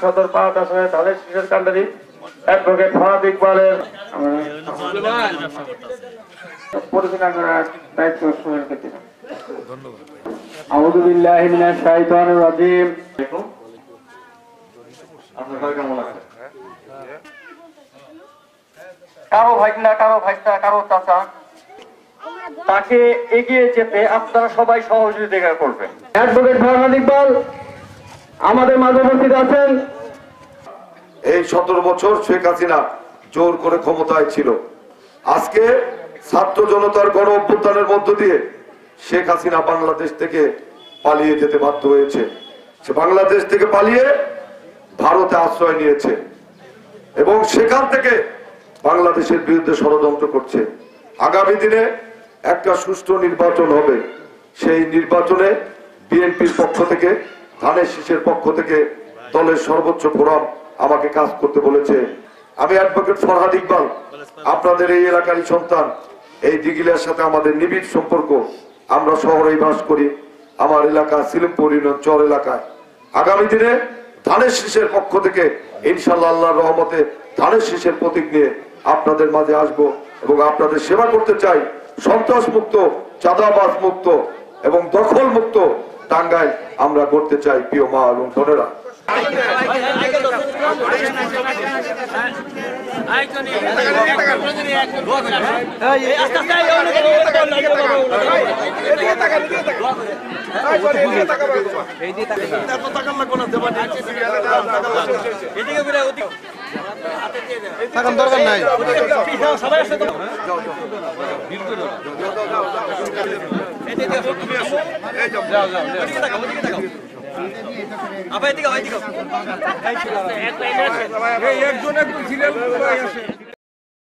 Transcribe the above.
সদর পাঁচ আসনের ধানের শীষের কান্ডারি অ্যাডভোকেট ফরহাদ ইকবালের পরিচালনার দায়িত্ব গ্রহণ করতে আউযু বিল্লাহি মিনাশ শাইতানির রাজীম। আপনারা কেমন আছেন? কারো ভাইনা, কারো ভাইস্তা, কারো চাচা, তাকে এগিয়ে যেতে আপনারা সবাই সহযোগিতা করবেন। অ্যাডভোকেট ফরহাদ ইকবাল আমাদের মাঝে উপস্থিত আছেন। এই 17 বছর শেখ হাসিনা জোর করে ক্ষমতায় ছিল। আজকে ছাত্র জনতার গণ অভ্যুত্থানের মধ্য দিয়ে শেখ হাসিনা বাংলাদেশ থেকে পালিয়ে যেতে বাধ্য হয়েছে। সে বাংলাদেশ থেকে পালিয়ে ভারতে আশ্রয় নিয়েছে এবং সেখান থেকে বাংলাদেশের বিরুদ্ধে ষড়যন্ত্র করছে। আগামী দিনে একটা সুষ্ঠু নির্বাচন হবে। সেই নির্বাচনে বিএনপির পক্ষ থেকে, ধানের শীষের পক্ষ থেকে দলের সর্বোচ্চ ফোরাম আমাকে কাজ করতে বলেছে। আমি অ্যাডভোকেট ফরহাদ ইকবাল, আপনাদের এই এলাকারই সন্তান। এই দিঘিলার সাথে আমাদের নিবিড় সম্পর্ক। আমরা শহরেই বাস করি। আমার এলাকা সিলিমপুর ইউনিয়ন চর এলাকায়। আগামী দিনে ধানের শীষের পক্ষ থেকে ইনশাআল্লাহ আল্লাহর রহমতে ধানের শীষের প্রতীক নিয়ে আপনাদের মাঝে আসব এবং আপনাদের সেবা করতে চাই। সন্ত্রাস মুক্ত, চাঁদাবাজ মুক্ত এবং দখল মুক্ত টাঙ্গাইল আমরা করতে চাই। প্রিয় মা এবং বোনেরা, দরকার নাই একজন একজন ছিলেন।